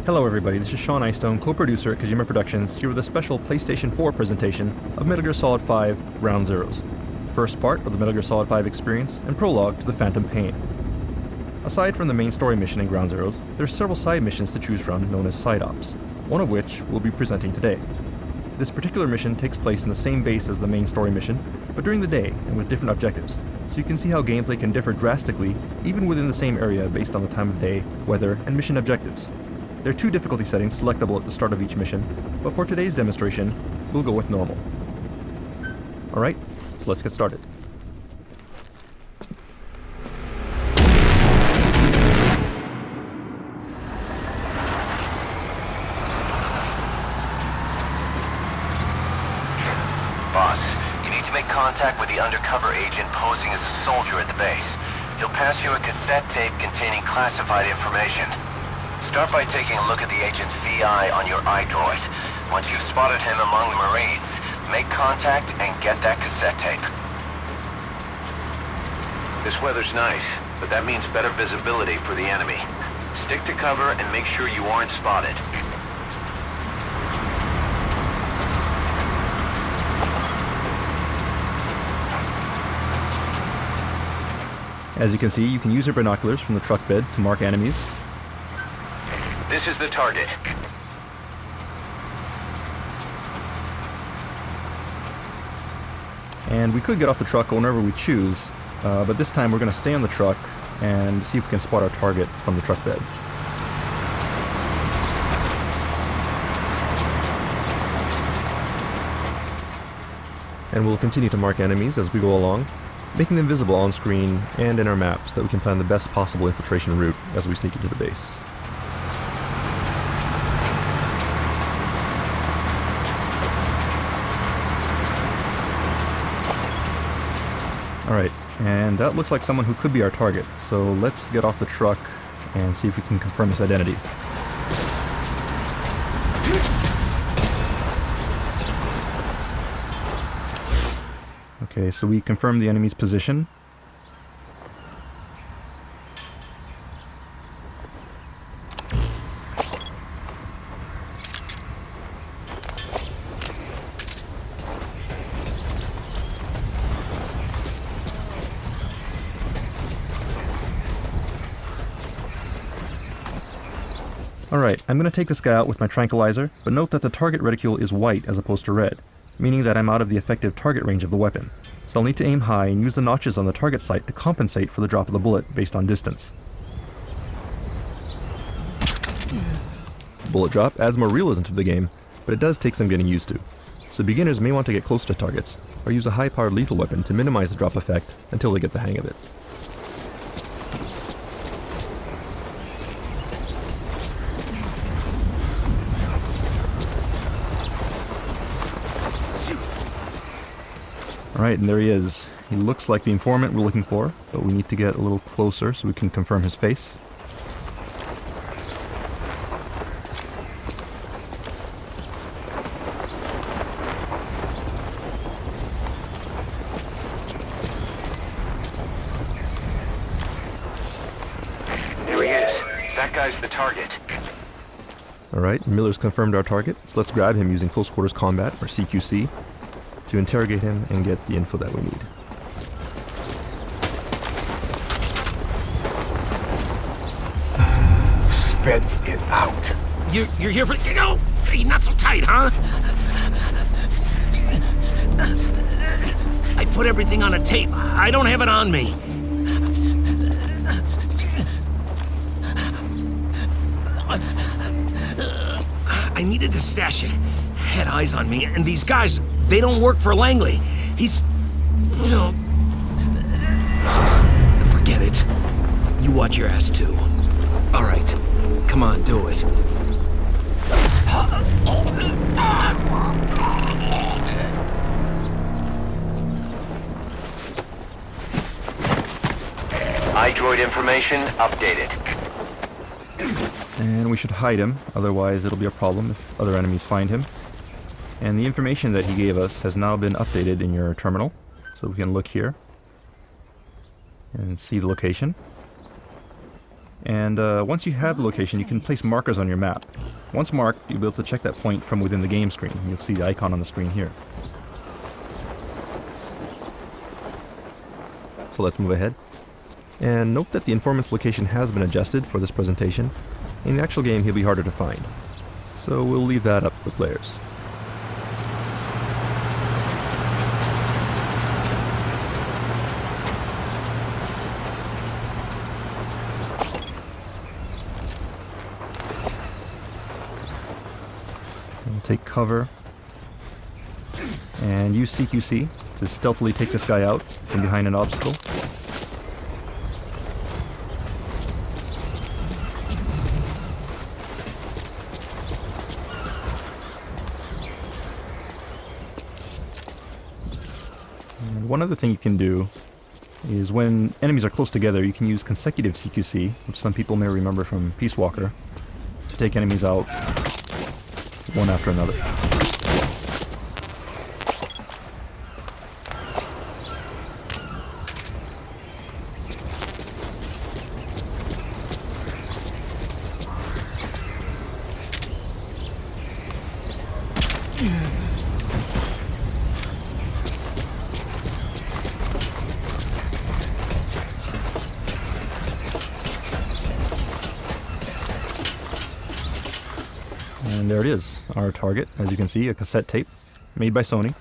Hello everybody, this is Sean Eystone, co-producer at Kojima Productions, here with a special PlayStation 4 presentation of Metal Gear Solid 5 Ground Zeroes, the first part of the Metal Gear Solid 5 experience and prologue to the Phantom Pain. Aside from the main story mission in Ground Zeroes, there are several side missions to choose from known as side ops, one of which we'll be presenting today. This particular mission takes place in the same base as the main story mission, but during the day and with different objectives, so you can see how gameplay can differ drastically even within the same area based on the time of day, weather, and mission objectives. There are two difficulty settings selectable at the start of each mission, but for today's demonstration, we'll go with normal. Alright, so let's get started. Boss, you need to make contact with the undercover agent posing as a soldier at the base. He'll pass you a cassette tape containing classified information. Start by taking a look at the agent's VI on your iDroid. Once you've spotted him among the Marines, make contact and get that cassette tape. This weather's nice, but that means better visibility for the enemy. Stick to cover and make sure you aren't spotted. As you can see, you can use your binoculars from the truck bed to mark enemies. This is the target. And we could get off the truck whenever we choose, but this time we're going to stay on the truck and see if we can spot our target from the truck bed. And we'll continue to mark enemies as we go along, making them visible on screen and in our map so that we can plan the best possible infiltration route as we sneak into the base. Alright, and that looks like someone who could be our target, so let's get off the truck and see if we can confirm his identity. Okay, so we confirmed the enemy's position. Alright, I'm going to take this guy out with my tranquilizer, but note that the target reticule is white as opposed to red, meaning that I'm out of the effective target range of the weapon. So I'll need to aim high and use the notches on the target sight to compensate for the drop of the bullet based on distance. Bullet drop adds more realism to the game, but it does take some getting used to. So beginners may want to get close to targets, or use a high-powered lethal weapon to minimize the drop effect until they get the hang of it. Alright, and there he is. He looks like the informant we're looking for, but we need to get a little closer so we can confirm his face. Here he is. That guy's the target. Alright, Miller's confirmed our target, so let's grab him using close quarters combat, or CQC, to interrogate him and get the info that we need. Spit it out. You're here for... No! You're not so tight, huh? I put everything on a tape. I don't have it on me. I needed to stash it. Had eyes on me, and these guys, they don't work for Langley. He's... you know... Forget it. You watch your ass, too. All right. Come on, do it. iDroid information updated. And we should hide him, otherwise it'll be a problem if other enemies find him. And the information that he gave us has now been updated in your terminal, so we can look here and see the location. And once you have the location, you can place markers on your map. Once marked, you'll be able to check that point from within the game screen. You'll see the icon on the screen here. So let's move ahead. And note that the informant's location has been adjusted for this presentation. In the actual game, he'll be harder to find. So we'll leave that up to the players. We'll take cover and use CQC to stealthily take this guy out from behind an obstacle. And one other thing you can do is when enemies are close together, you can use consecutive CQC, which some people may remember from Peace Walker, to take enemies out one after another. And there it is, our target, as you can see, a cassette tape made by Sony.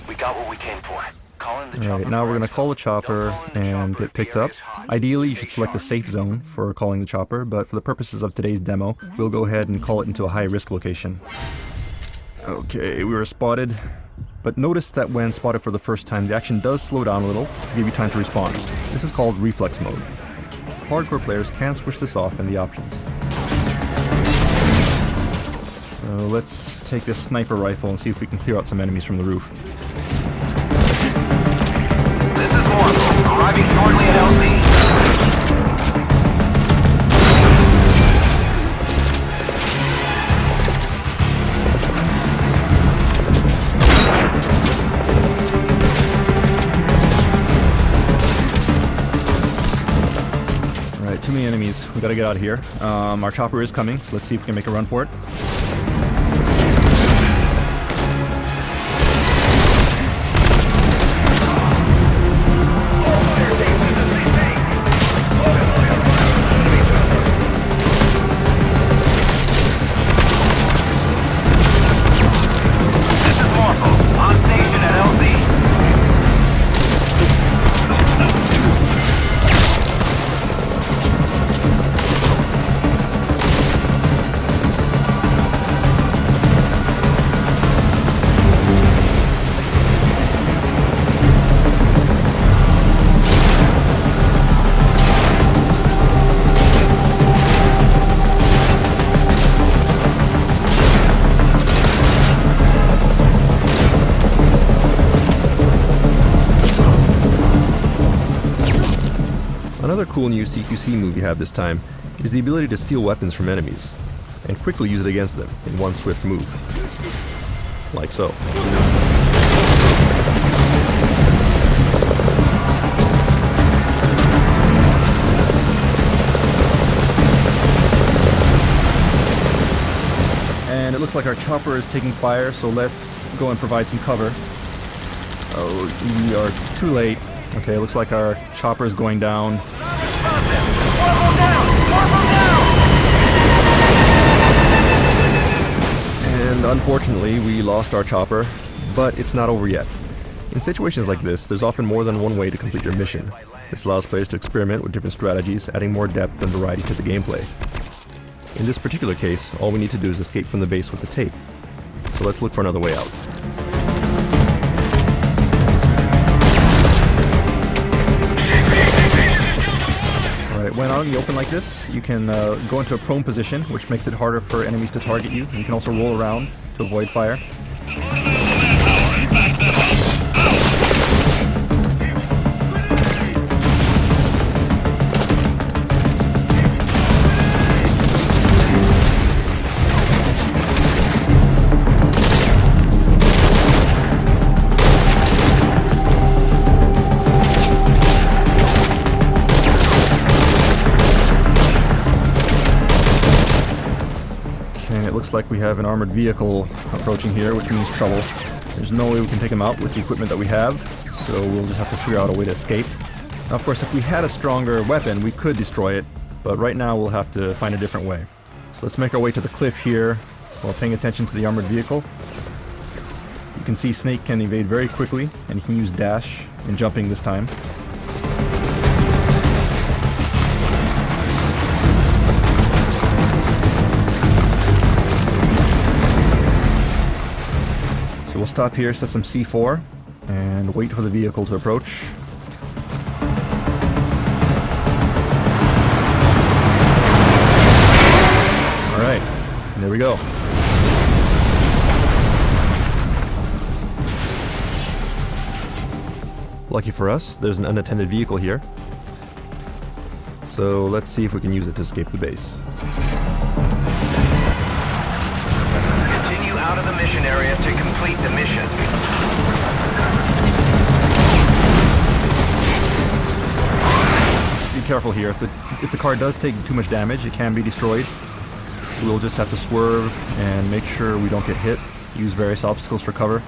We got what we came for. Call in the Alright, chopper now we're going to branch. call the chopper Don't call in the and chopper get if the picked up. area's hot. Ideally, you should Stay select a sharp. safe zone for calling the chopper, but for the purposes of today's demo, we'll go ahead and call it into a high-risk location. Okay, we were spotted, but notice that when spotted for the first time, the action does slow down a little to give you time to respond. This is called reflex mode. Hardcore players can switch this off in the options. So let's take this sniper rifle and see if we can clear out some enemies from the roof. This is Morphle, arriving shortly at LZ. Alright, too many enemies. We gotta get out of here. Our chopper is coming, so let's see if we can make a run for it. This is Morphle, on station at LZ. Another cool new CQC move you have this time is the ability to steal weapons from enemies, and quickly use it against them in one swift move. Like so. And it looks like our chopper is taking fire, so let's go and provide some cover. Oh, we are too late. Okay, it looks like our chopper is going down. And unfortunately, we lost our chopper, but it's not over yet. In situations like this, there's often more than one way to complete your mission. This allows players to experiment with different strategies, adding more depth and variety to the gameplay. In this particular case, all we need to do is escape from the base with the tape. So let's look for another way out. Alright, when out in the open like this, you can go into a prone position, which makes it harder for enemies to target you. You can also roll around to avoid fire. Alright, looks like we have an armored vehicle approaching here, which means trouble. There's no way we can take him out with the equipment that we have, so we'll just have to figure out a way to escape. Now, of course, if we had a stronger weapon, we could destroy it, but right now we'll have to find a different way. So let's make our way to the cliff here while paying attention to the armored vehicle. You can see Snake can evade very quickly, and he can use dash and jumping this time. So we'll stop here, set some C4, and wait for the vehicle to approach. Alright, there we go. Lucky for us, there's an unattended vehicle here. So let's see if we can use it to escape the base. Continue out of the mission area to complete the mission. Be careful here. If the car does take too much damage, it can be destroyed. We'll just have to swerve and make sure we don't get hit. Use various obstacles for cover.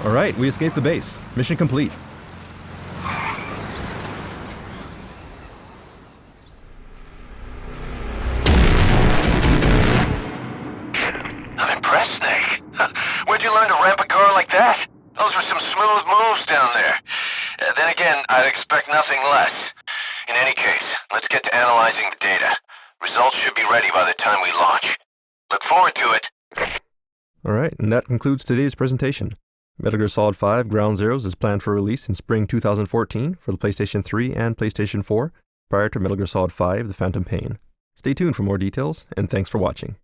Alright, we escaped the base. Mission complete. I'm impressed, Snake. Where'd you learn to ramp a car like that? Those were some smooth moves down there. Then again, I'd expect nothing less. In any case, let's get to analyzing the data. Results should be ready by the time we launch. Look forward to it. Alright, and that concludes today's presentation. Metal Gear Solid 5 Ground Zeroes is planned for release in spring 2014 for the PlayStation 3 and PlayStation 4, prior to Metal Gear Solid 5 The Phantom Pain. Stay tuned for more details, and thanks for watching.